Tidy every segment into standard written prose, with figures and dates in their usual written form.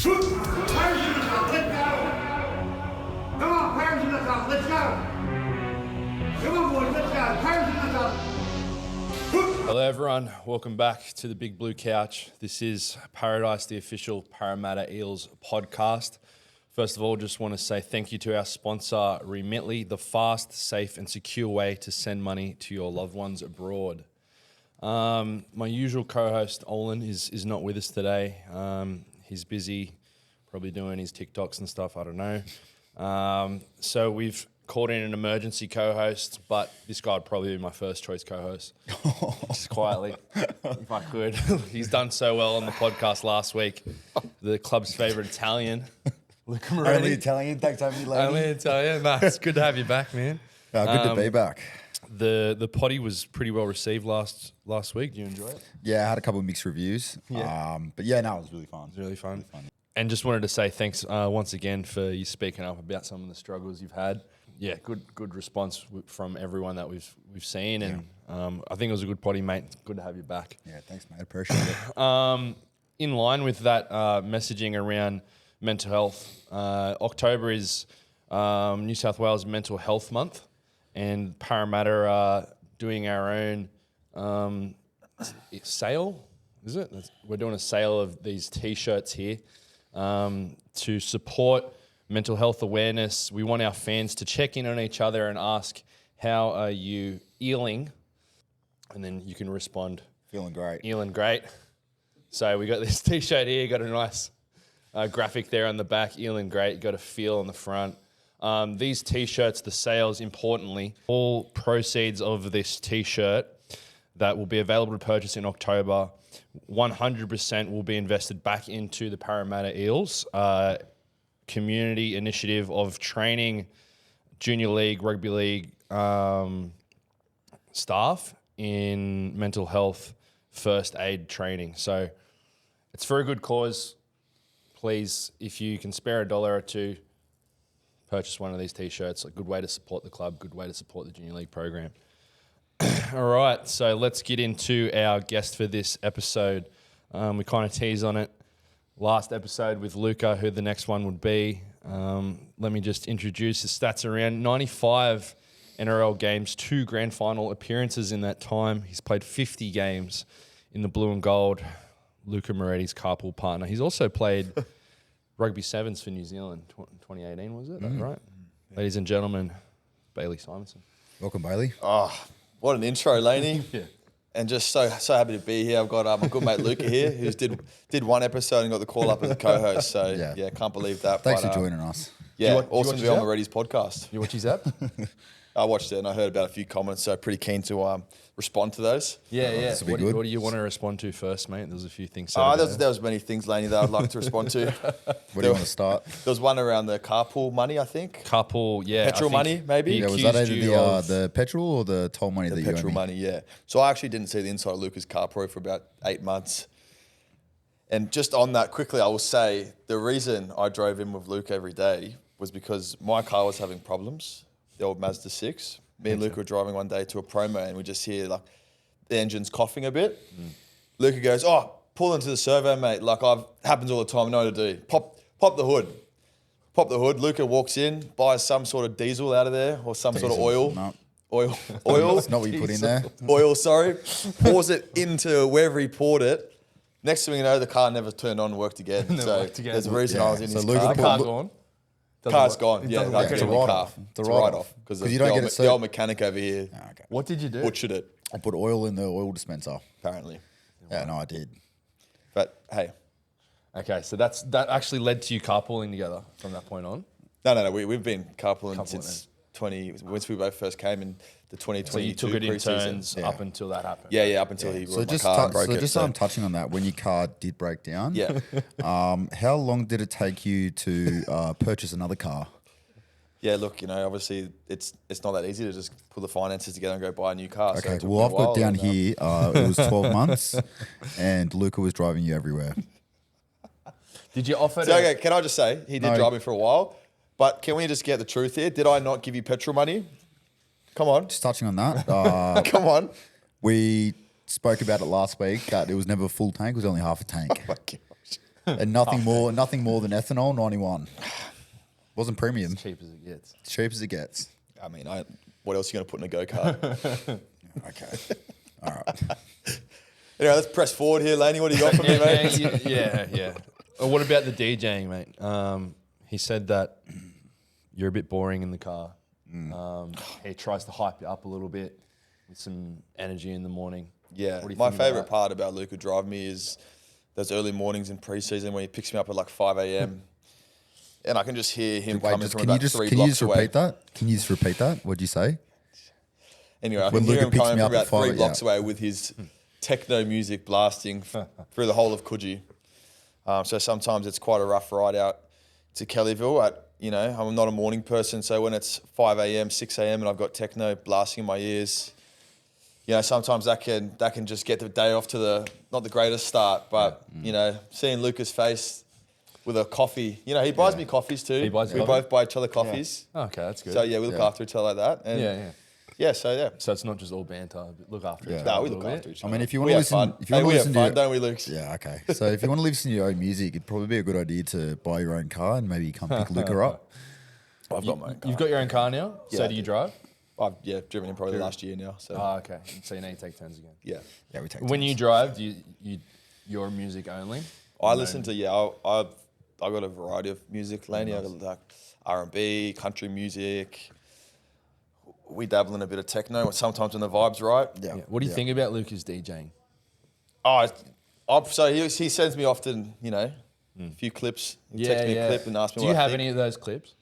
Hello everyone, welcome back to the Big Blue Couch. This is PARRAdise, the official Parramatta Eels podcast. First of all, just want to say thank you to our sponsor, Remitly, the fast, safe and secure way to send money to your loved ones abroad. My usual co-host, Olin, is not with us today. He's busy, probably doing his TikToks and stuff, I don't know. So we've called in an emergency co-host, but this guy would probably be my first choice co-host. Just quietly, if I could. He's done so well on the podcast last week. The club's favourite Italian, Luca Moretti. Only Italian, thanks for having me, lady. Only Italian. No, it's good to have you back, man. Good to be back. The potty was pretty well received last week. Did you enjoy it? Yeah, I had a couple of mixed reviews. Yeah. But yeah, no, it was really fun. It was really fun. And just wanted to say thanks once again for you speaking up about some of the struggles you've had. Yeah, good response from everyone that we've seen, and I think it was a good potty, mate. Good to have you back. Yeah, thanks, mate. Appreciate it. In line with that messaging around mental health, October is New South Wales Mental Health Month, and Parramatta are doing our own sale. Is it? We're doing a sale of these T-shirts here to support mental health awareness. We want our fans to check in on each other and ask, how are you eeling? And then you can respond, Feeling great. eeling great. So we got this T-shirt here, got a nice graphic there on the back, eeling great, got a feel on the front. These T-shirts, the sales, importantly, all proceeds of this T-shirt that will be available to purchase in October, 100% will be invested back into the Parramatta Eels community initiative of training junior league, rugby league staff in mental health first aid training. So it's for a good cause. Please, if you can spare $1 or $2, purchase one of these T-shirts. A good way to support the club, good way to support the junior league program. All right, so let's get into our guest for this episode. We kind of teased on it last episode with Luca, who the next one would be. Let me just introduce his stats around 95 NRL games, 2 grand final appearances in that time. He's played 50 games in the blue and gold. Luca Moretti's carpool partner. He's also played rugby sevens for New Zealand, 2018 was it? That's right. Yeah. Ladies and gentlemen, Bailey Simonsson. Welcome, Bailey. Oh, what an intro, Laney. Yeah. And just so happy to be here. I've got my good mate Luca here, who's did one episode and got the call up as a co-host. So yeah, can't believe that. Thanks for joining us. Yeah, do you awesome watch to be on his Moretti's podcast. You watch his app? I watched it and I heard about a few comments, so pretty keen to respond to those. Yeah. This will be What good. do you want to respond to first, mate? There's a few things said Oh, about there was many things, Laney, that I'd like to respond to. Where do you want to start? There was one around the carpool money, I think. Carpool, yeah. Petrol I think money, maybe? he Yeah, was that accused either you of- the petrol or the toll money that you owe Petrol me? money, yeah. So I actually didn't see the inside of Luca's car probably for about 8 months. And just on that, quickly, I will say the reason I drove in with Luca every day was because my car was having problems, the old Mazda 6. Me and Luca were driving one day to a promo and we just hear like the engine's coughing a bit. Luca goes, "Oh, pull into the servo, mate. Like happens all the time, I know what to do. Pop the hood. Pop the hood. Luca walks in, buys some sort of diesel out of there or some sort of oil. No. Oil. That's not what you put in there. Oil, sorry. Pours it into wherever he poured it. Next thing you know, the car never turned on and worked again. worked again. There's a reason I was in So his Luca car. The car's gone. Car's gone. Yeah, doesn't like work it's a anymore. write-off. It's a write-off. Because you don't get it the old mechanic over here Okay. What did you do? butchered it, I put oil in the oil dispenser. apparently. Yeah, no, I did. But hey, Okay, so that actually led to you carpooling together from that point on. no. We've been carpooling since once we both first came in the 2022 So you took it in pre-season. turns Yeah. up until that happened. Yeah, up until he So rolled my just car and broke it. so touching on that, when your car did break down, Yeah. how long did it take you to purchase another car? Yeah, look, obviously it's not that easy to just pull the finances together and go buy a new car. So Okay, it took well, me a I've got while down and, here, it was 12 months, and Luca was driving you everywhere. Did you offer So, to... okay, can I just say, he did No. drive me for a while, but can we just get the truth here? Did I not give you petrol money? Come on. Just touching on that, Come on. we spoke about it last week, that it was never a full tank, it was only half a tank. Oh my gosh. and nothing more than ethanol. 91. Wasn't premium. As cheap as it gets. As cheap as it gets. I mean, what else are you going to put in a go-kart? Okay. All right. Anyway, let's press forward here, Laney. What do you got for me, mate? Yeah. What about the DJing, mate? He said that you're a bit boring in the car. He tries to hype you up a little bit with some energy in the morning. Yeah, What do you my think about favourite that? part about Luca driving me is those early mornings in pre-season when he picks me up at like 5 a.m. and I can just hear him coming from about 3 can you blocks just away. repeat that? Can you just repeat that? What'd you say? Anyway, I When can hear Luca him picks coming me from up at about 3 5, blocks yeah. away with his techno music blasting through the whole of Coogee. So sometimes it's quite a rough ride out to Kellyville. I'm not a morning person, so when it's 5 a.m., 6 a.m. and I've got techno blasting in my ears, sometimes that can just get the day off to not the greatest start. But seeing Luca's face with a coffee, he buys me coffees too. He buys you we coffee? both buy each other coffees. Oh, okay, that's good. So we look after each other like that. And So it's not just all banter. But look after each other. no, a we little look bit. after each I other. mean, if you We want to have listen, fun. if you want to we have listen fun, to, don't we, Luke? yeah, okay. So if you want to listen to your own music, it'd probably be a good idea to buy your own car and maybe come pick Luca up. I've got my own car. You've got your own car now. Yeah, So I do you do. drive? I've driven in probably last year now. So Oh, okay. So you need to take turns again. yeah. Yeah, we take. When turns. you drive, do you your music only? I listen to I got a variety of music, Laney. I got like R&B, country music. We dabble in a bit of techno sometimes when the vibe's right. Yeah. What do you think about Lucas DJing? So he sends me often, a few clips. He texts me a clip and asks me Do what you I have think. any of those clips?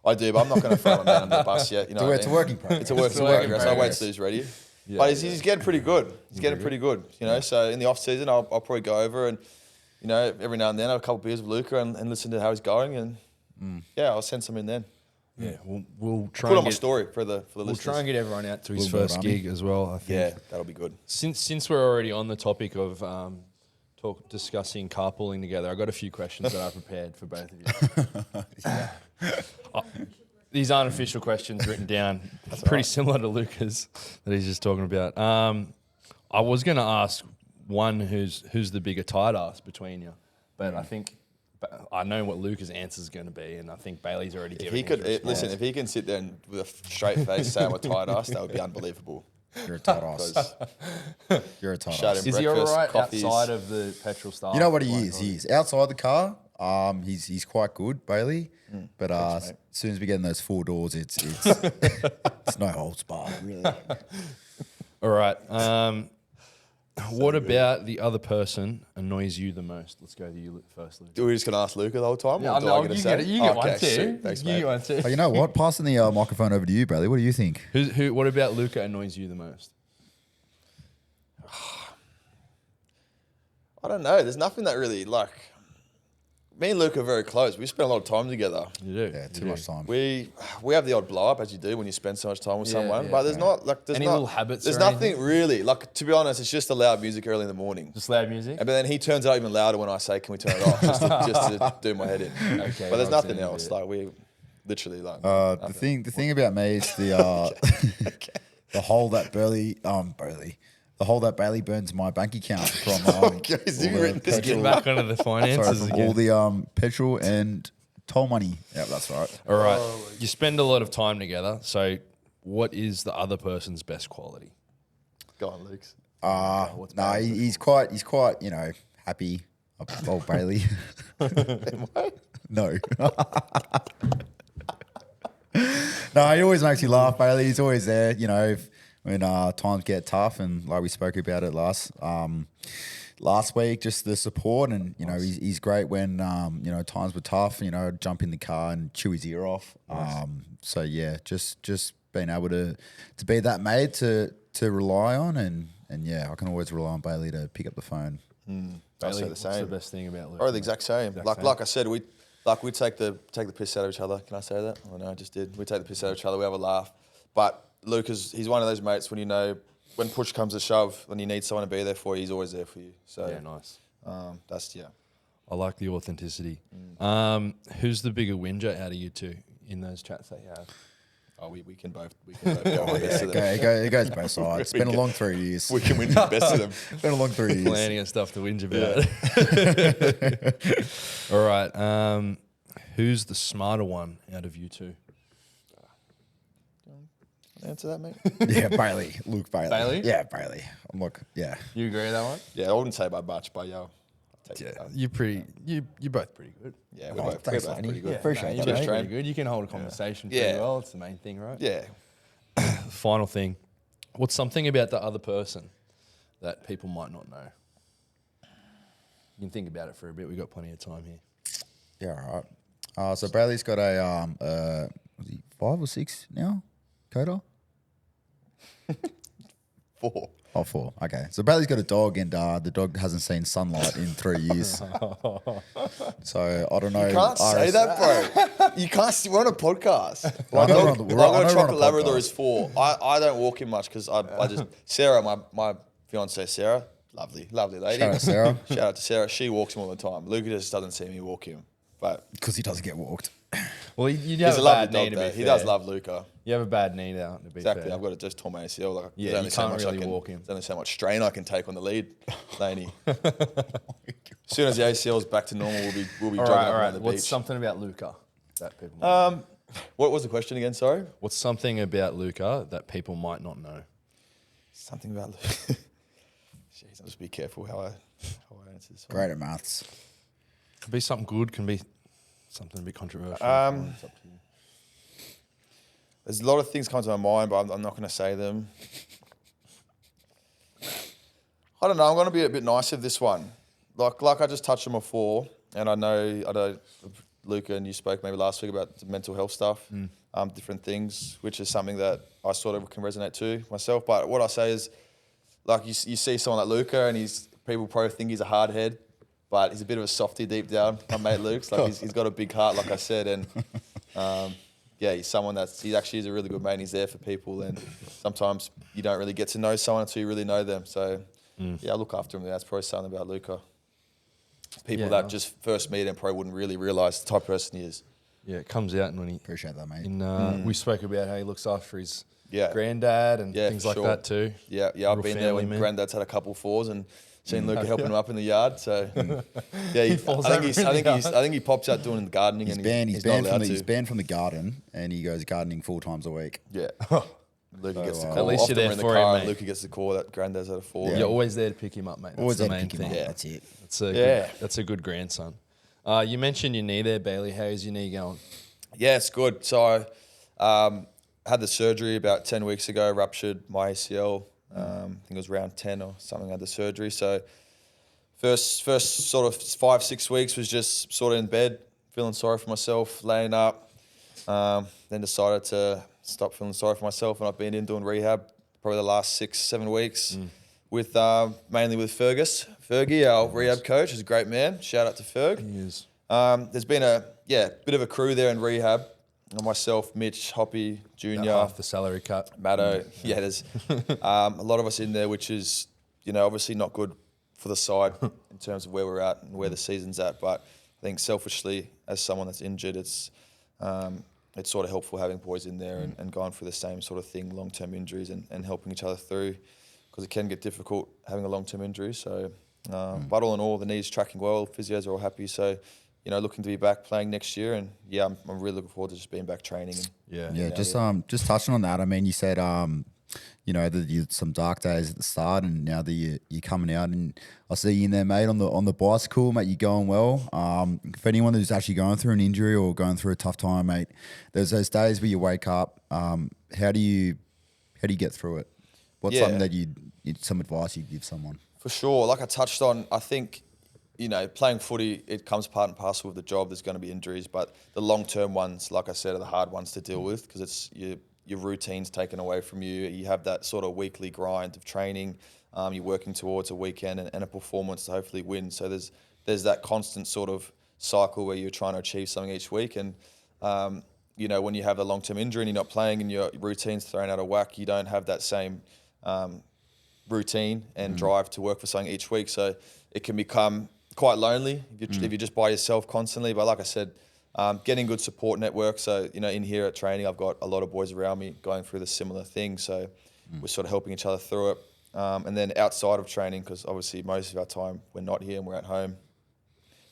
I do, but I'm not going to throw him down under the bus yet. It's a work in progress. It's a work in progress. I'll wait till he's ready. Yeah, But he's getting pretty good. He's getting pretty good. So in the off season, I'll probably go over and, every now and then have a couple of beers with Luca and listen to how he's going. And I'll send some in then. Yeah, we'll try Put and on my get, story for the we'll listeners. try and get everyone out to his Little bit of first army. gig as well. I think. Yeah, that'll be good. Since we're already on the topic of discussing carpooling together, I got a few questions that I prepared for both of you. These aren't official questions written down. Pretty similar to Luca's that he's just talking about. I was going to ask one who's the bigger tight ass between you, but I think I know what Luca's answer is going to be, and I think Bailey's already If given he his could response. listen, if he can sit there and with a straight face say I'm a tight ass, that would be unbelievable. You're a tight ass. You're a tight Shut ass. him. Is he all breakfast, right coffees. outside of the petrol style? You know what he is? He is outside the car. He's quite good, Bailey. But as soon as we get in those 4 doors, it's it's no holds barred, really. All right. What about the other person annoys you the most? Let's go to you first, Luke. Are we just going to ask Luca the whole time? Yeah, or do I get a say? you get one Okay, too. sweet. Thanks, you mate. get one too. But you know what? Passing the microphone over to you, Bailey. What do you think? What about Luca annoys you the most? I don't know. There's nothing that really, me and Luca are very close. We spend a lot of time together. You do. Yeah, too much time. We have the odd blow up, as you do when you spend so much time with someone. yeah, but there's Any little habits There's or nothing anything? really. To be honest, it's just the loud music early in the morning. Just loud music? But then he turns it up even louder when I say, "Can we turn it off?" just to do my head in. Okay, But there's I'll nothing send you else. it. We literally The thing about me is the hole that the hole that Bailey burns my bank account from Okay, all so you the written this petrol- Back onto the sorry, finances from again. all the petrol and toll money. Yeah, that's right. All right. You spend a lot of time together. So, what is the other person's best quality? Go on, Luke. No, he's quite happy. Old Bailey. No. No, he always makes you laugh, Bailey. He's always there, when times get tough, and like we spoke about it last week, just the support, and he's great when times were tough. Jump in the car and chew his ear off. Nice. So yeah, just being able to be that mate to rely on, and I can always rely on Bailey to pick up the phone. I'll say the what's same. the best thing about Luke? Or the exact same. Exact same. Like I said, we take the piss out of each other. Can I say that? Oh no, I just did. We take the piss out of each other. We have a laugh. But Luke he's one of those mates when push comes to shove, when you need someone to be there for you, he's always there for you. So Yeah, nice. I I like the authenticity. Who's the bigger whinger out of you two in those chats that you have? Oh, we can both go with the best of them. It goes both sides. It's been a long 3 years. We can win the best of them. It's been a long 3 years. Plenty of stuff to whinge about. All right. Who's the smarter one out of you two? Answer that, mate. Yeah, Bailey. Luke Bailey. Bailey? Yeah, Bailey. Yeah. You agree with that one? Yeah, I wouldn't say by much, but yeah. Yeah, you're both pretty good. Yeah, Oh, thanks, we're both Laney. pretty good. Appreciate You're that, both mate. pretty good. You can hold a conversation pretty Yeah. well. It's the main thing, right? Yeah. Final thing. What's something about the other person that people might not know? You can think about it for a bit. We've got plenty of time here. Yeah, all right. So Bailey's got a was he 5 or 6 now? Coda? 4. Oh, 4. Okay. So Bailey's got a dog, and the dog hasn't seen sunlight in 3 years. So I don't know. You can't say that, bro. You can't. We're on a podcast. I know we're on the- I've we're got on a a chocolate Labrador podcast. is 4. I don't walk him much because I just Sarah, my fiance Sarah, lovely lady. Shout out Sarah. Shout out to Sarah. She walks him all the time. Luca just doesn't see me walk him, but Because he doesn't get walked. Well, you he's have a a lovely bad knee dog. to Though. be He fair. does love Luca. You have a bad knee now, to be Exactly. fair. I've got to just tore my ACL. Like, Yeah, there's only you so can't much really I can, walk him. There's only so much strain I can take on the lead, Laney. As soon as the ACL's back to normal, we'll be All jogging right, up all around right. the What's beach. something about Luca that people might What was the question again? Sorry. What's something about Luca that people might not know? Something about Luca. Jeez, I'll just be careful how I answer this one. Great at maths. Could be something good, can be something a bit controversial. It's up to you. There's a lot of things come to my mind, but I'm not going to say them. I don't know. I'm going to be a bit nicer with this one. Like I just touched on before, and I know Luca and you spoke maybe last week about the mental health stuff, different things, which is something that I sort of can resonate to myself. But what I say is, like you see someone like Luca, and people probably think he's a hard head, but he's a bit of a softie deep down. My mate Luke's like he's got a big heart, like I said, and. Yeah, he's someone he actually is a really good mate. And he's there for people, and sometimes you don't really get to know someone until you really know them. So, yeah, I look after him. That's probably something about Luca. People that just first meet him probably wouldn't really realise the type of person he is. Yeah, it comes out when he. Appreciate that, mate. We spoke about how he looks after his Yeah. granddad and Yeah, things for like sure. that too. Yeah, I've Real been there when family man. Granddad's had a couple of 4s and seen Luca helping him up in the yard. So, yeah, He falls I over in the think he pops out doing the gardening. He's and banned. He's He's not allowed to. He's banned from the garden, and he goes gardening 4 times a week. Yeah. Luca gets the at call. least Often you're there we're in the for him, car, mate. and Luca gets the call that Granddad's had a 4. You're always there to pick him up, mate. That's Always the there to main pick him thing. up. That's it. That's a good grandson. You mentioned your knee there, Bailey. How's your knee going? Yeah, it's good. So I had the surgery about 10 weeks ago, ruptured my ACL. I think it was round 10 or something. I had the surgery. So first sort of 5-6 weeks was just sort of in bed, feeling sorry for myself, laying up. Then decided to stop feeling sorry for myself, and I've been in doing rehab probably the last 6-7 weeks with mainly with Fergie, our rehab coach. He's a great man. Shout out to Ferg. He is. There's been a bit of a crew there in rehab. Myself, Mitch, Hoppy, Junior, Half the salary cut. Matto. Yeah, there's a lot of us in there, which is obviously not good for the side in terms of where we're at and where the season's at. But I think selfishly, as someone that's injured, it's sort of helpful having boys in there and going through the same sort of thing, long-term injuries and helping each other through, because it can get difficult having a long-term injury. So, but all in all, the knee's tracking well. Physios are all happy. So, looking to be back playing next year, and I'm really looking forward to just being back training. And, Yeah. Just touching on that. I mean, you said that you had some dark days at the start, and now that you're coming out, and I see you in there, mate, on the bicycle, mate. You're going well. For anyone who's actually going through an injury or going through a tough time, mate, there's those days where you wake up. How do you get through it? What's something that some advice you'd give someone? For sure, like I touched on, I think playing footy, it comes part and parcel with the job. There's going to be injuries, but the long-term ones, like I said, are the hard ones to deal with, because it's your routine's taken away from you. You have that sort of weekly grind of training. You're working towards a weekend and a performance to hopefully win. So there's that constant sort of cycle where you're trying to achieve something each week. And when you have a long-term injury and you're not playing and your routine's thrown out of whack, you don't have that same routine and drive to work for something each week. So it can become quite lonely if you're just by yourself constantly. But like I said, Getting good support network. So, in here at training, I've got a lot of boys around me going through the similar thing. So we're sort of helping each other through it. And then outside of training, because obviously most of our time we're not here and we're at home.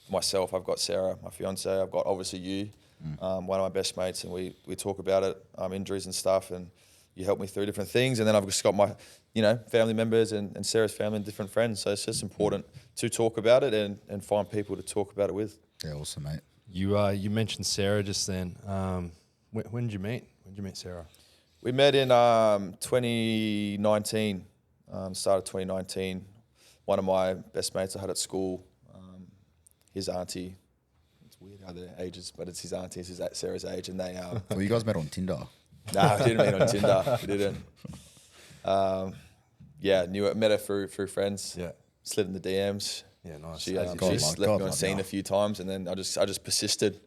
For myself, I've got Sarah, my fiance. I've got obviously you, one of my best mates, and we talk about it, injuries and stuff, and you help me through different things. And then I've just got my, family members and Sarah's family and different friends. So it's just important to talk about it and find people to talk about it with. Yeah, awesome, mate. You mentioned Sarah just then. When did you meet? When did you meet Sarah? We met in 2019, start of 2019. One of my best mates I had at school, his auntie, it's weird how their ages, but it's his auntie, it's Sarah's age, and they... Well, you guys met on Tinder. No, we didn't meet on Tinder. We didn't. Met her through friends. Yeah. Slid in the DMs. Yeah, nice. She left me on scene a few times, and then I just persisted.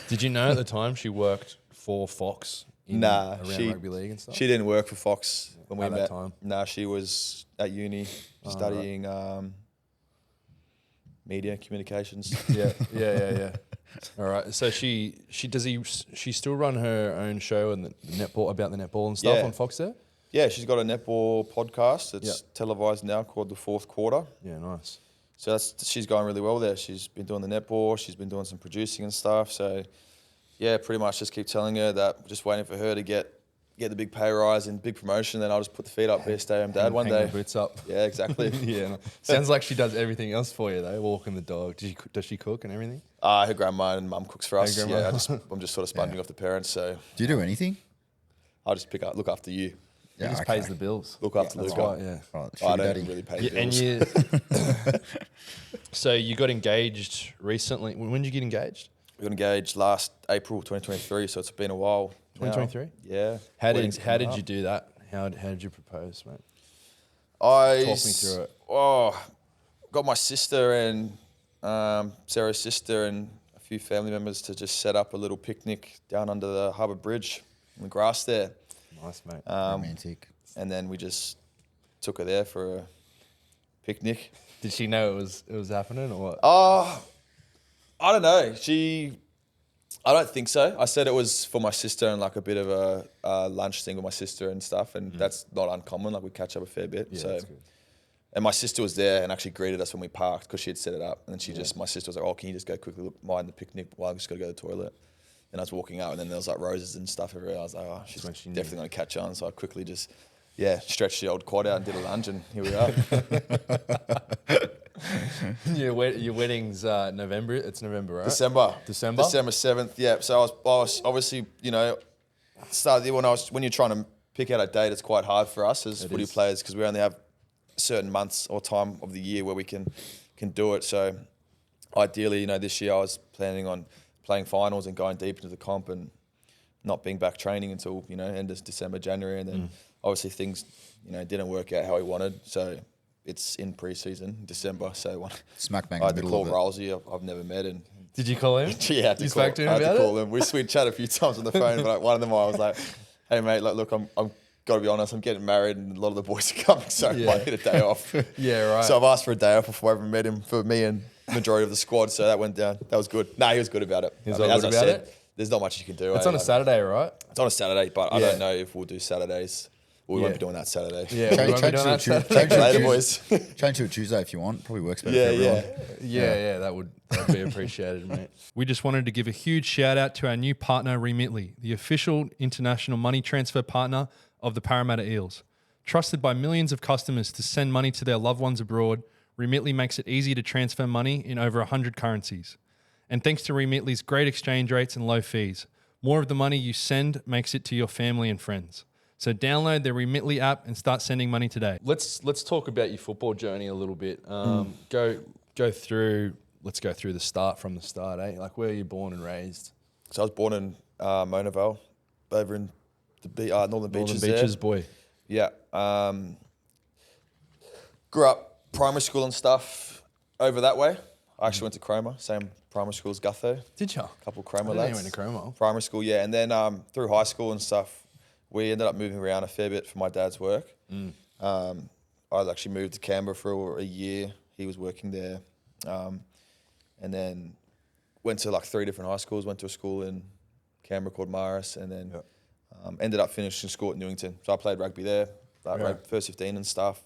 Did you know at the time she worked for Fox around rugby league and stuff? She didn't work for Fox when we at met. that time? No, she was at uni studying media communications. Yeah. All right. So she still run her own show and the netball about the netball and stuff on Fox there? Yeah, she's got a netball podcast. It's televised now called The Fourth Quarter. Yeah, nice. So she's going really well there. She's been doing the netball. She's been doing some producing and stuff. So, yeah, pretty much just keep telling her that just waiting for her to get the big pay rise and big promotion. Then I'll just put the feet up, be a stay-home dad one day. Hang the boots up. Yeah, exactly. Yeah. Sounds like she does everything else for you though. Walking the dog. Does she cook and everything? Her grandma and mum cooks for us. Grandma. Yeah, I'm just sort of sponging off the parents. So Do you do anything? I'll just look after you. He just pays the bills. Look after That's Luca. right, yeah. Right, I sugar don't daddy. really pay Yeah, bills. and so you got engaged recently. When did you get engaged? We got engaged last April 2023, so it's been a while. 2023? Yeah. How Wedding's did coming up. you do that? How did you propose, mate? Talk me through it. Got my sister and Sarah's sister and a few family members to just set up a little picnic down under the Harbour Bridge in the grass there. Nice, mate. Romantic. And then we just took her there for a picnic. Did she know it was happening or what? I don't know. I don't think so. I said it was for my sister and like a bit of a lunch thing with my sister and stuff, and that's not uncommon. Like we catch up a fair bit. Yeah, so, that's good. and my sister was there and actually greeted us when we parked because she had set it up. And then my sister was like, "Oh, can you just go quickly mind the picnic while I'm just gonna go to the toilet?" And I was walking out, and then there was like roses and stuff everywhere. I was like, "Oh, she's when she knew. definitely gonna catch on." So I quickly just stretched the old quad out and did a lunge, and here we are. Your wedding's November. It's November, right? December 7th. Yeah. So I was obviously, started when you're trying to pick out a date, it's quite hard for us as footy players because we only have certain months or time of the year where we can do it. So ideally, this year I was planning on playing finals and going deep into the comp and not being back training until end of December, January, and then obviously things didn't work out how we wanted. So it's in pre-season, December. So Smack bang I in had the to middle call of it. Rousey. I've never met, and Did you call him? yeah, I had to You call, spoke to him I had about to call it? him. We'd chat a few times on the phone, but one of them I was like, "Hey mate, look, I'm got to be honest, I'm getting married, and a lot of the boys are coming, so I might get a day off." Yeah, right. So I've asked for a day off before I ever met him for me and the majority of the squad. So that went down. That was good. He was good about it. He was all good about it? there's not much you can do. It's on a Saturday, right? It's on a Saturday, but I Yeah. don't know if we'll do Saturdays. We won't be doing that Saturday. Yeah, we Change won't be to doing a that Tuesday. Saturday. Later, boys. Change to a Tuesday if you want. Probably works better Yeah, for everyone. yeah. That'd be appreciated, mate. We just wanted to give a huge shout out to our new partner, Remitly, the official international money transfer partner of the Parramatta Eels. Trusted by millions of customers to send money to their loved ones abroad, Remitly makes it easy to transfer money in over 100 currencies. And thanks to Remitly's great exchange rates and low fees, more of the money you send makes it to your family and friends. So download the Remitly app and start sending money today. Let's talk about your football journey a little bit. Let's go through the start from the start, eh? Like, where were you born and raised? So I was born in Mona Vale, over in the Northern Beaches. Northern Beaches, there. boy. Yeah. Grew up primary school and stuff over that way. I actually went to Cromer, same primary school as Gutho. Did you? Couple Cromer I lads. didn't know you went to Cromer. Primary school, yeah. And then through high school and stuff, we ended up moving around a fair bit for my dad's work. I actually moved to Canberra for a year. He was working there. And then went to like 3 different high schools. Went to a school in Canberra called Maris, and then ended up finishing school at Newington. So I played rugby there, like first 15 and stuff.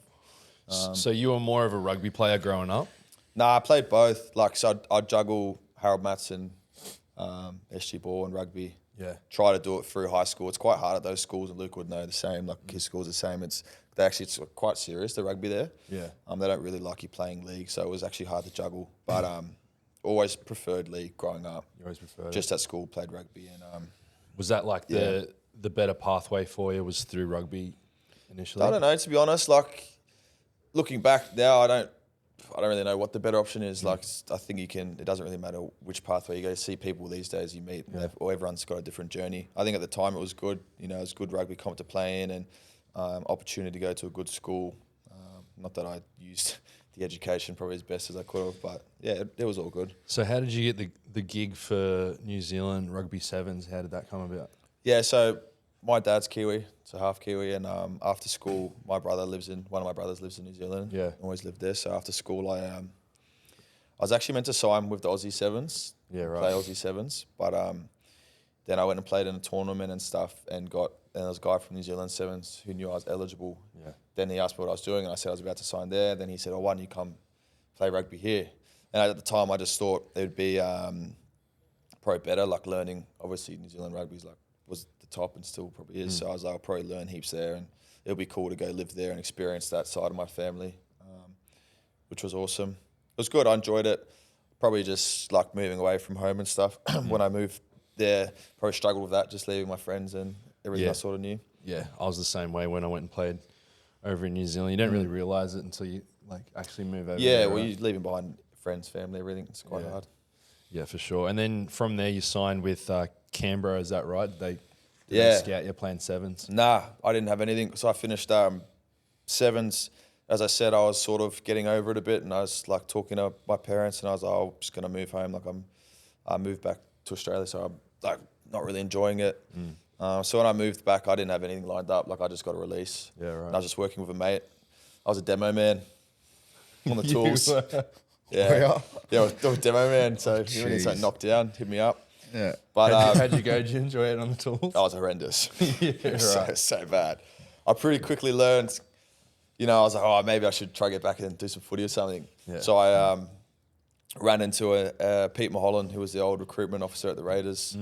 So you were more of a rugby player growing up? Nah, I played both. Like, so I'd juggle Harold Matson, SG ball and rugby. Yeah. Try to do it through high school. It's quite hard at those schools, and Luke would know the same. Like his school's the same. It's quite serious, the rugby there. Yeah. They don't really like you playing league, so it was actually hard to juggle. But always preferred league growing up. You always preferred Just at school, played rugby, and was that like the better pathway for you was through rugby initially? I don't know, to be honest. Like looking back now, I don't really know what the better option is. Like I think it doesn't really matter which pathway you go. See people these days you meet, or everyone's got a different journey. I think at the time it was good. You know, it was good rugby comp to play in, and opportunity to go to a good school. Not that I used the education probably as best as I could have, but yeah, it was all good. So how did you get the gig for New Zealand Rugby Sevens? How did that come about? Yeah, so my dad's Kiwi, so half Kiwi, and after school, one of my brothers lives in New Zealand. Yeah, always lived there. So after school, I was actually meant to sign with the Aussie Sevens. Yeah, right. Play Aussie Sevens, but then I went and played in a tournament and stuff, and there was a guy from New Zealand Sevens who knew I was eligible. Yeah. Then he asked me what I was doing, and I said I was about to sign there. Then he said, "Oh, why don't you come play rugby here?" And at the time, I just thought it would be probably better, like learning. Obviously, New Zealand rugby's was the top and still probably is. So I was like, I'll probably learn heaps there, and it'll be cool to go live there and experience that side of my family, which was awesome. It was good. I enjoyed it. Probably just like moving away from home and stuff. When I moved there, probably struggled with that, just leaving my friends and everything I sort of knew. Yeah, I was the same way when I went and played over in New Zealand. You don't really realise it until you like actually move over. Yeah, there, well, right? you're leaving behind friends, family, everything. It's quite hard. Yeah, for sure. And then from there, you signed with Canberra. Is that right? Did they scout you playing sevens? Nah, I didn't have anything. So I finished sevens. As I said, I was sort of getting over it a bit, and I was like talking to my parents, and I was like, I'm just gonna move home. Like I moved back to Australia, so I'm like not really enjoying it. So when I moved back, I didn't have anything lined up. Like I just got a release. Yeah, right. And I was just working with a mate. I was a demo man on the tools. Yeah. I was demo man. So if you need something knocked down, hit me up. Yeah. But how'd you go? Did you enjoy it on the tools? I was horrendous. Yeah, right. So bad. I pretty quickly learned, I was like, oh, maybe I should try to get back and do some footy or something. Yeah. So I ran into Pete Mulholland, who was the old recruitment officer at the Raiders.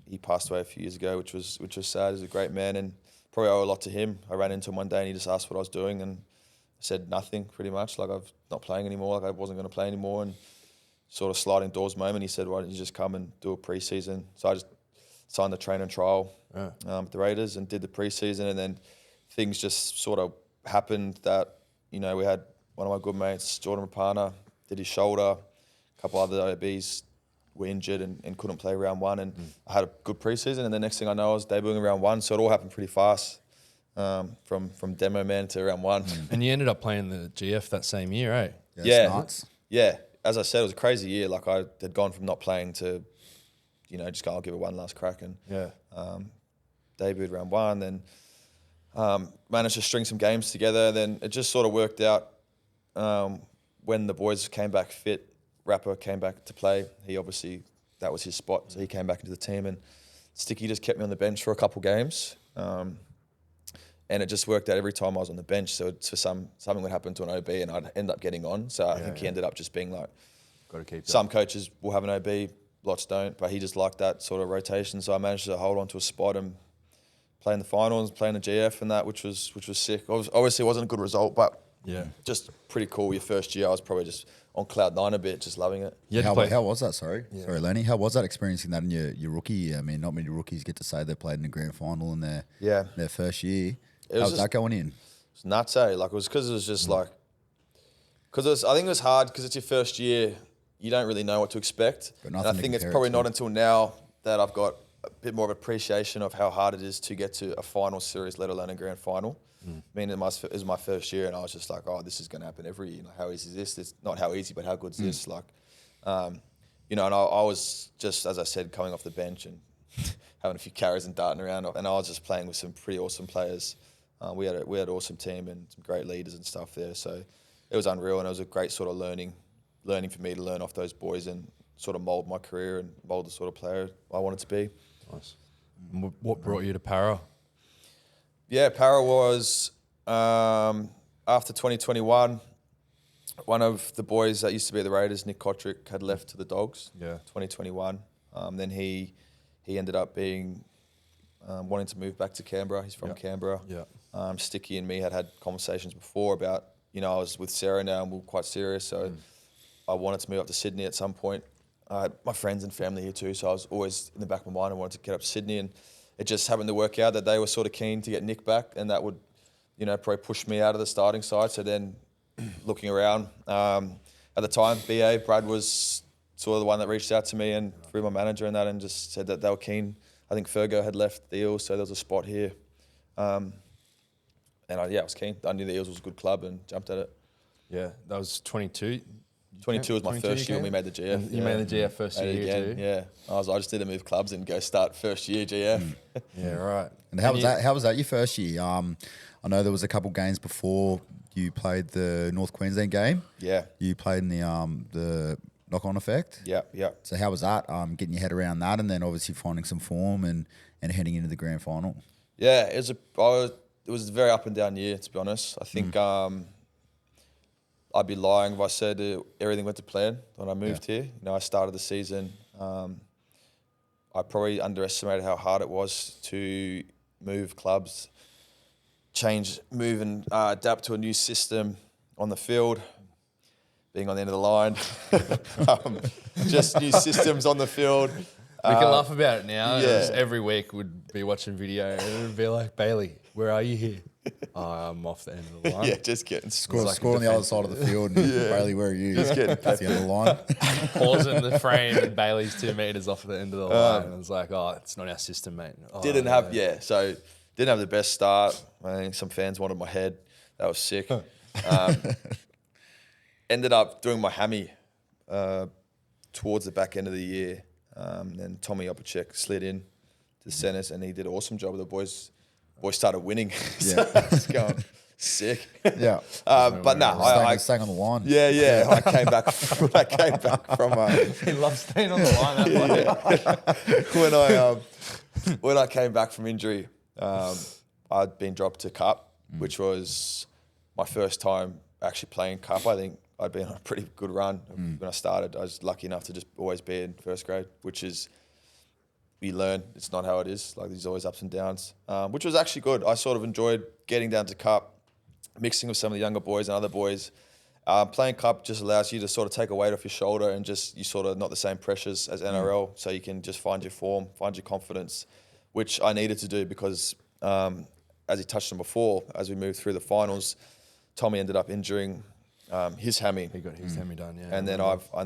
He passed away a few years ago, which was sad. He's a great man, and probably owe a lot to him. I ran into him one day, and he just asked what I was doing, and I said nothing, pretty much. Like, I'm not playing anymore. Like, I wasn't going to play anymore, and sort of sliding doors moment. He said, why don't you just come and do a pre-season? So I just signed the train and trial with the Raiders and did the pre-season, and then things just sort of happened that, we had one of my good mates, Jordan Rapana, did his shoulder. A couple other OBs were injured and couldn't play round one, and I had a good pre-season, and the next thing I know, I was debuting in round one, so it all happened pretty fast, from demo man to round one. And you ended up playing the GF that same year, eh? Yeah. As I said, it was a crazy year. Like, I had gone from not playing to, just go, I'll give it one last crack, and debuted round one, then managed to string some games together. Then it just sort of worked out when the boys came back fit. Rapper came back to play. He obviously, that was his spot, so he came back into the team, and Sticky just kept me on the bench for a couple games. And it just worked out every time I was on the bench. So something would happen to an OB and I'd end up getting on. So I think he ended up just being like, got to keep some coaches will have an OB, lots don't, but he just liked that sort of rotation. So I managed to hold on to a spot and play in the finals, play in the GF and that, which was sick. Obviously it wasn't a good result, but just pretty cool. Your first year, I was probably just on cloud nine a bit, just loving it. How was that? Sorry, Lenny. How was that experiencing that in your rookie year? I mean, not many rookies get to say they played in a grand final in their first year. How was that going in? It's nuts, eh? Like, it was because it was just like, I think it was hard because it's your first year. You don't really know what to expect. And I think it's probably not until now that I've got a bit more of appreciation of how hard it is to get to a final series, let alone a grand final. I mean, it was my first year, and I was just like, oh, this is going to happen every year. Like, how easy is this? It's not how easy, but how good is this? Like, and I was just, as I said, coming off the bench and having a few carries and darting around, and I was just playing with some pretty awesome players. We had an awesome team and some great leaders and stuff there. So it was unreal, and it was a great sort of learning for me to learn off those boys and sort of mould my career and mould the sort of player I wanted to be. Nice. And what brought you to Parra? Yeah, Parra was after 2021. One of the boys that used to be at the Raiders, Nick Kotrick, had left to the Dogs. Yeah. 2021. Then he ended up being wanting to move back to Canberra. He's from Canberra. Yeah. Sticky and me had conversations before about, I was with Sarah now and we were quite serious. So I wanted to move up to Sydney at some point. I had my friends and family here too, so I was always in the back of my mind. I wanted to get up to Sydney, and it just happened to work out that they were sort of keen to get Nick back, and that would, probably push me out of the starting side. So then, looking around, at the time, BA Brad was sort of the one that reached out to me and through my manager and that, and just said that they were keen. I think Fergo had left the Eels, so there was a spot here, and I was keen. I knew the Eels was a good club and jumped at it. Yeah, that was 22. 22 was my 22 first year when we made the GF. You made the GF first year again, too? Yeah. I just didn't move clubs and go start first year GF. Yeah, right. And how was that your first year? I know there was a couple games before you played the North Queensland game. Yeah. You played in the knock-on effect. Yeah. So how was that? Getting your head around that, and then obviously finding some form and heading into the grand final. Yeah, it was a very up and down year, to be honest. I think I'd be lying if I said everything went to plan when I moved here. I started the season. I probably underestimated how hard it was to move clubs, move and adapt to a new system on the field, being on the end of the line. Just new systems on the field. We can laugh about it now. Yeah. Every week we'd be watching video and it would be like, Bailey, where are you here? I'm off the end of the line. Yeah, just getting Score on the other side of the field. And Bailey, where are you? Just getting at the end of the line. Pausing the frame and Bailey's 2 meters off the end of the line. And it's like, it's not our system, mate. Didn't have the best start. I think some fans wanted my head. That was sick. Ended up doing my hammy towards the back end of the year. Then Tommy Opacek slid in to centres and he did an awesome job. The boys started winning. So it's going sick. Yeah. But no, I staying on the line. Yeah. I came back from He loves staying on the line. When I came back from injury, I'd been dropped to Cup, which was my first time actually playing Cup. I think I'd been on a pretty good run when I started. I was lucky enough to just always be in first grade, which is, you learn, it's not how it is. Like there's always ups and downs, which was actually good. I sort of enjoyed getting down to Cup, mixing with some of the younger boys and other boys. Playing Cup just allows you to sort of take a weight off your shoulder and just, you sort of not the same pressures as NRL, so you can just find your form, find your confidence, which I needed to do because, as he touched on before, as we moved through the finals, Tommy ended up injuring his hammy. He got his hammy done, yeah. And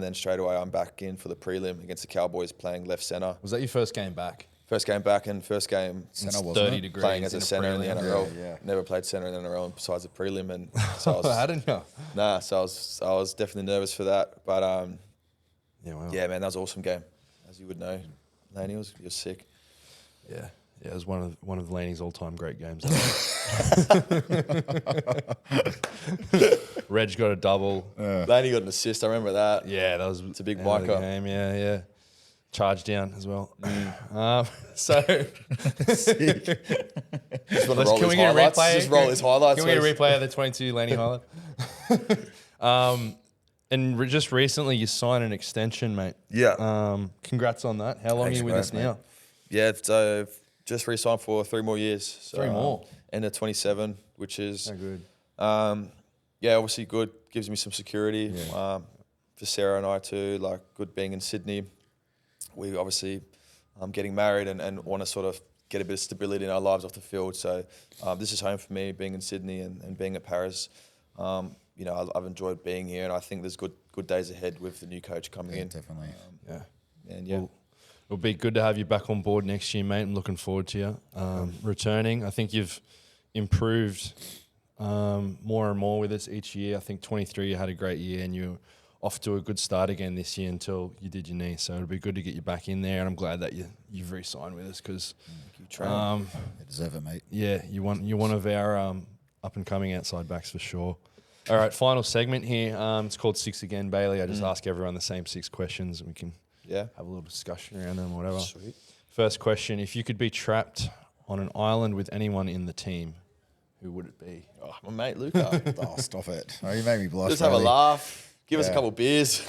then straight away I'm back in for the prelim against the Cowboys playing left centre. Was that your first game back? First game back and first game Centre, wasn't 30 it? degrees. playing as a centre in the NRL. Yeah. Never played centre in the NRL besides the prelim, and so I was, Hadn't you? so I was definitely nervous for that. But Wow. yeah, man, that was an awesome game, as you would know. Laney was sick. Yeah, it was one of Laney's all-time great games. Reg got a double. Laney got an assist. I remember that. Yeah, that was It's a big end of the marker. game. Yeah. Charge down as well. So Just want to roll can his we get a highlights. replay? Just roll his highlights. Can we get a replay of the 22 Laney highlight? And just recently you signed an extension, mate. Yeah. Congrats on that. How long are you with us now? Yeah, so just re-signed for 3 more years. So, 3 more? End of 27, which is So good. yeah, obviously good. Gives me some security. For Sarah and I too, like good being in Sydney. We obviously getting married and want to sort of get a bit of stability in our lives off the field. So this is home for me, being in Sydney and being at Paris. I've enjoyed being here, and I think there's good days ahead with the new coach coming in. Definitely. And yeah. It'll be good to have you back on board next year, mate. I'm looking forward to you returning. I think you've improved more and more with us each year. I think 23 you had a great year and you're off to a good start again this year until you did your knee. So it'll be good to get you back in there, and I'm glad that you've re-signed with us because You deserve it, mate. yeah, you're one of our up and coming outside backs for sure. All right, final segment here. It's called Six Again, Bailey. I just ask everyone the same 6 questions and we can have a little discussion around them or whatever. Sweet. First question, if you could be trapped on an island with anyone in the team, who would it be? Oh, my mate Luca. Oh, stop it. Oh, you made me blush. Just have a Bailey. laugh. Give us a couple beers.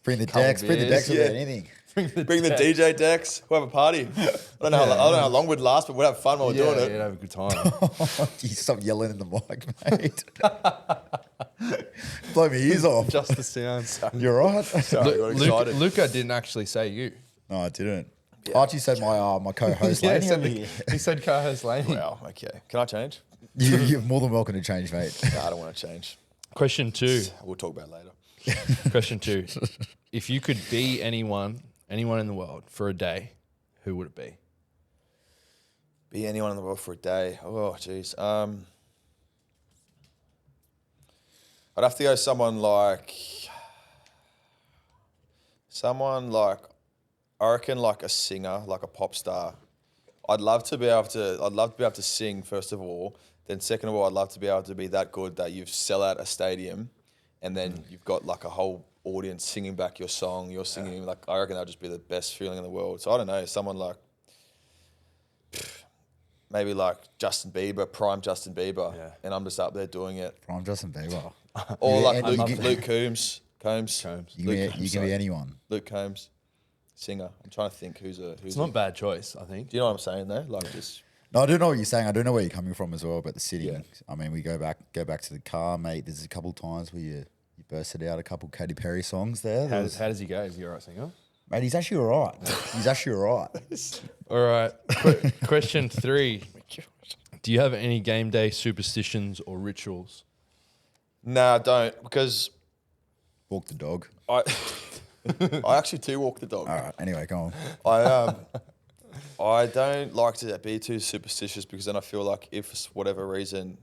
Bring the decks. Bring the decks with anything. Bring the DJ decks. We'll have a party. I don't know how long we'd last, but we'll have fun while we're doing it. Yeah, have a good time. You stop yelling in the mic, mate. Blow my ears off. Just the sounds. You're right. Sorry, I got excited. Luca didn't actually say you. No, I didn't. Archie said my co-host Laney over here. He said co-host Laney. Wow, okay. Can I change? You're more than welcome to change, mate. No, I don't want to change. Question 2. We'll talk about it later. Question 2. If you could be anyone in the world for a day, who would it be? Be anyone in the world for a day. Oh, jeez. I'd have to go someone like, I reckon like a singer, like a pop star. I'd love to be able to sing, first of all. Then second of all, I'd love to be able to be that good that you sell out a stadium and then you've got like a whole audience singing back your song, you're singing. Like, I reckon that'd just be the best feeling in the world. So I don't know, someone like, maybe like Justin Bieber, prime Justin Bieber, and I'm just up there doing it. Prime Justin Bieber. Or like and Luke Combs. You can be anyone. Luke Combs, singer. I'm trying to think who's It's not a bad choice, I think. Do you know what I'm saying though? Like just. No, I do know what you're saying. I do know where you're coming from as well about the city. Yeah. I mean, we go back to the car, mate. There's a couple of times where you bursted out a couple Katy Perry songs there. How does he go? Is he all right singer? Mate, he's actually all right. He's actually all right. All right. Question 3. Do you have any game day superstitions or rituals? Nah, I don't, because Walk the dog. I actually do walk the dog. All right. Anyway, go on. I don't like to be too superstitious because then I feel like if for whatever reason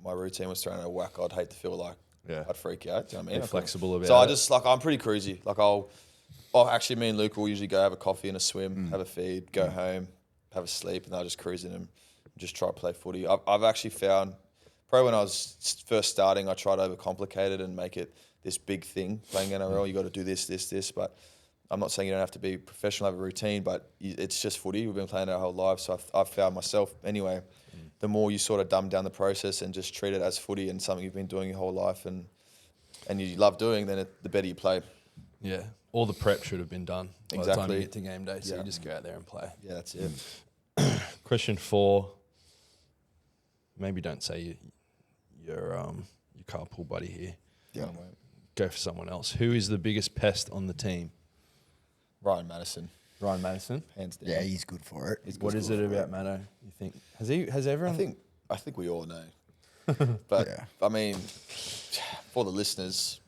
my routine was thrown out of whack, I'd hate to feel like I'd freak out. Do you know what I mean? Be flexible about it. So I just I'm pretty cruisy. Like actually me and Luke will usually go have a coffee and a swim, have a feed, go home, have a sleep, and I'll just cruise in and just try to play footy. I've actually found, probably when I was first starting, I tried to overcomplicate it and make it this big thing. Playing NRL, you got to do this, but I'm not saying you don't have to be professional, have a routine, but it's just footy. We've been playing our whole life, so I've found myself anyway. The more you sort of dumb down the process and just treat it as footy and something you've been doing your whole life and you love doing, then the better you play. Yeah. All the prep should have been done by the time you get to game day, so you just go out there and play. Yeah, that's it. Question 4. Maybe don't say your carpool buddy here. Yeah. Go for someone else. Who is the biggest pest on the team? Ryan Madison, Ryan Madison. hands down. Yeah, he's good for it. What is it about Maddo, you think? Has everyone? I think we all know. But I mean, for the listeners,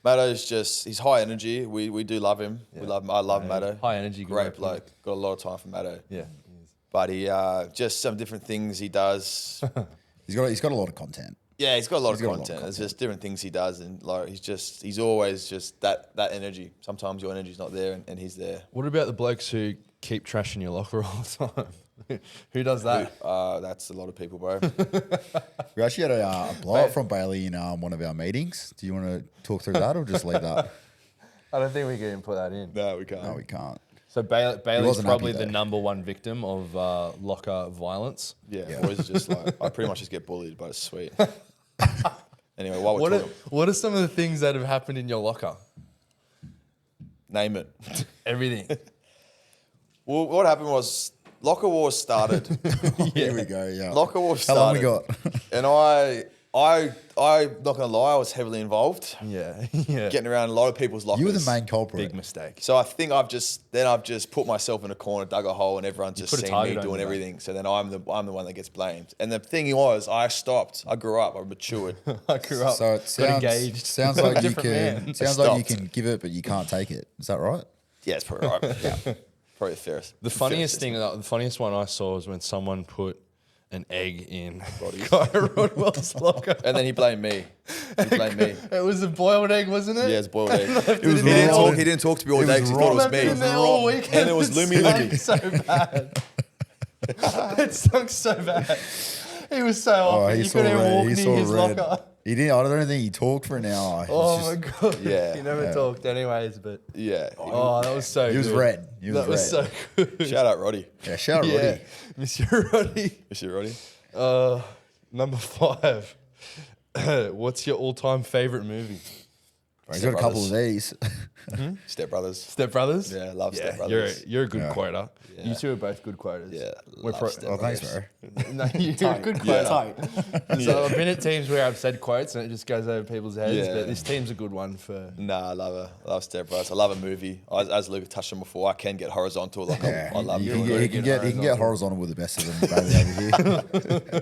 Maddo's he's high energy. We do love him. Yeah. We love him. I love Maddo. High energy, Great bloke. Got a lot of time for Maddo. Yeah. But he just some different things he does. He's got a lot of content. Yeah, he's got a lot of content. There's just different things he does, and like he's always just that energy. Sometimes your energy's not there, and he's there. What about the blokes who keep trashing your locker all the time? Who does that? That's a lot of people, bro. We actually had a blow-up from Bailey in one of our meetings. Do you want to talk through that or just leave that? I don't think we can put that in. No, we can't. No, we can't. So Bailey's wasn't probably happy the though. number one victim of locker violence. Yeah, always just like I pretty much just get bullied, but it's sweet. Anyway, while we're What talking, what are some of the things that have happened in your locker? name it. Everything. Well, what happened was locker wars started. Here we go. Yeah. Locker wars How started. long we got? And I'm not gonna lie, I was heavily involved, Yeah. getting around a lot of people's lockers. You were the main culprit. Big mistake. So I think I've just put myself in a corner, dug a hole, and everyone's just put a seen target me on doing your back. everything. So then I'm the one that gets blamed. And the thing was, I stopped. I grew up. I matured. I grew up. So it got sounds, engaged. sounds like you Different can. man. Sounds like you Stopped. can give it, but you can't take it. Is that right? Yeah, it's probably right. Yeah, probably the fairest. The fairest funniest thing. the funniest one I saw was when someone put an egg in Guy Rodwell's locker. And then he blamed me. He blamed me. It was a boiled egg, wasn't it? Yeah, it's boiled egg. It was He didn't talk to me all It day was because he thought it was Left it in me. there all weekend. And it was Lumi Lumi. So bad. It stunk so bad. He was so off. he You saw couldn't even red. walk He near saw his red. locker. He didn't. I don't think he talked for an hour. He's Oh just- my god. Yeah. He never talked anyways, but Yeah. oh, that was so He was good. red. He was That was red. so good. Shout out Roddy. Yeah, shout out Yeah. Roddy. Monsieur Roddy. Mr. Roddy. Number 5. What's your all-time favorite movie? He's got a couple of these. Step Brothers. Step Brothers? Yeah, love Step You're, Brothers. you're a good Yeah. quoter. You two are both good quoters. Yeah, We're love pro- Step Oh, thanks, Brothers. bro. No, you're a good quoter. Yeah. So I've been at teams where I've said quotes and it just goes over people's heads, Yeah. but this team's a good one for... Nah, I love Step Brothers. I love a movie. As Luca touched on before, I can get horizontal. Like Yeah, I love he it. can get horizontal with the best of them. Bailey over here.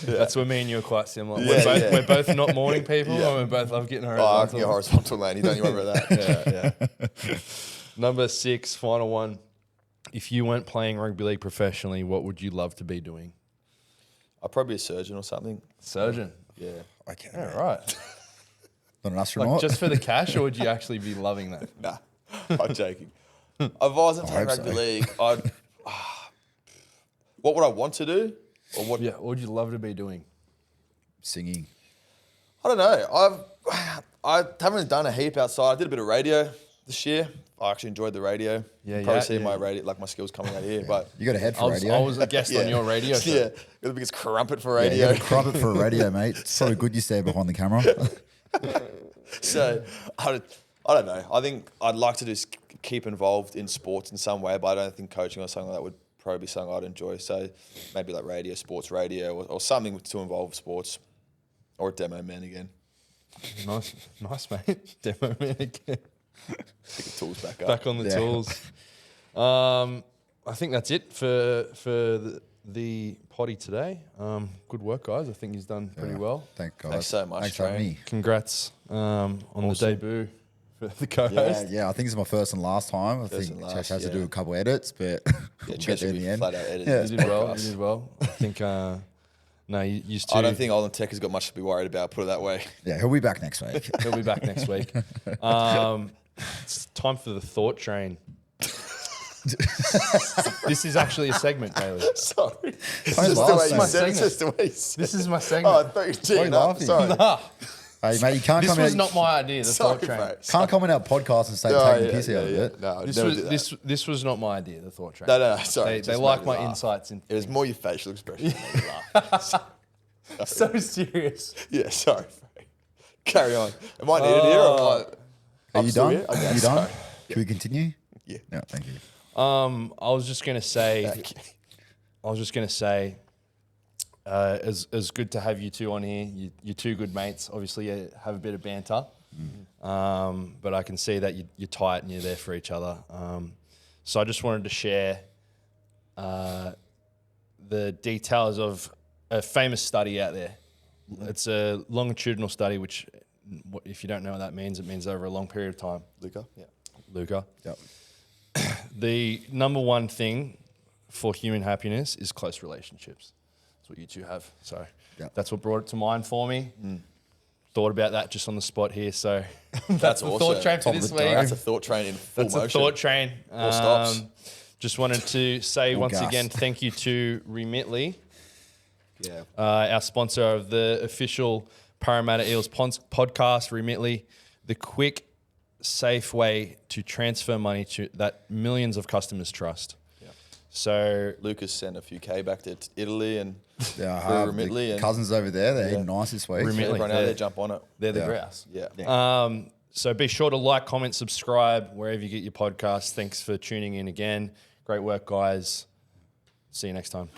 That's where me and you are quite similar. Yeah, We're both not morning people and we both love getting Oh, I horizontal. can get horizontal, man. You don't worry about that. Yeah. Number 6, final one. If you weren't playing rugby league professionally, what would you love to be doing? I'd probably be a surgeon or something. Surgeon. Yeah. Okay, Yeah, right. not an astronaut. Like just for the cash, or would you actually be loving that? Nah, I'm joking. If I wasn't playing hope rugby so. league, I'd. What would I want to do? Or what? Yeah, what would you love to be doing? Singing. I don't know. I haven't done a heap outside. I did a bit of radio this year. I actually enjoyed the radio. Yeah, Probably yeah, see yeah. my radio, like my skills coming out here. But You got a head I for was, radio. I was a guest on your radio show. yeah, you're the biggest crumpet for Yeah, you radio. got a crumpet for a radio, mate. It's probably good you stay behind the camera. So I don't know. I think I'd like to just keep involved in sports in some way, but I don't think coaching or something like that would probably be something I'd enjoy. So maybe like radio, sports radio, or something to involve sports, or a demo man again. Nice, mate. Demo man again. Pick the tools back up. Back on the Yeah. tools. I think that's it for the potty today. Good work, guys. I think he's done pretty well. Thank God. Thanks so much, Thanks for having Trey. me. Congrats on the debut for the co-host. Yeah, I think it's my first and last time. I First think and Chesh last, has to yeah. do a couple edits, but we'll get there in the end. Flat out edited Yeah. this You did well. podcast. You did well. I think. No, you used to. I don't think Olin Tech has got much to be worried about. Put it that way. Yeah, he'll be back next week. He'll be back next week. It's time for the thought train. This is actually a segment, Bailey. Sorry. It's Don't just the laugh, way you mate. said it. It's just the way you said This is my Oh, I segment. thought you were Why are teeing you up. laughing? Sorry. Nah, Hey, mate, you can't this come was out. not my idea. The Sorry, thought train. mate. Can't come in our podcast and say Oh, taking yeah, piss out of yeah. it. No, This never was do that. this was not my idea. The thought train. No, sorry. They Just like made my me laugh. insights in. It was more your facial expression. that made me laugh. So serious. Yeah, sorry. Carry on. Am I needed here? Or am I, Are I'm you still done? here? Okay, Are you done? sorry. Can we continue? Yeah. No, thank you. I was just gonna say. Thank you. As good to have you two on here. You're two good mates. Obviously, you have a bit of banter, but I can see that you're tight and you're there for each other. So I just wanted to share the details of a famous study out there. It's a longitudinal study, which, if you don't know what that means, it means over a long period of time. Luca? Yeah. Luca. Yep. The number one thing for human happiness is close relationships. That's what you two have. So Yep. that's what brought it to mind for me. Thought about that just on the spot here. So That's the awesome. thought train for Top of this the week. dome. That's a thought train in full That's motion. a thought train. stops. Just wanted to say Full once gas. again, thank you to Remitly, Yeah. our sponsor of the official Parramatta Eels podcast. Remitly, the quick, safe way to transfer money to that millions of customers trust. Yeah. So Lucas sent a few K back to Italy and Yeah, I through have Remitly the and cousins over there. They're Yeah. eating nice this week. Remitly. everyone out Yeah. there jump on it. they're the Yeah. grouse. Yeah. So be sure to like, comment, subscribe wherever you get your podcasts. Thanks for tuning in again. Great work, guys. See you next time.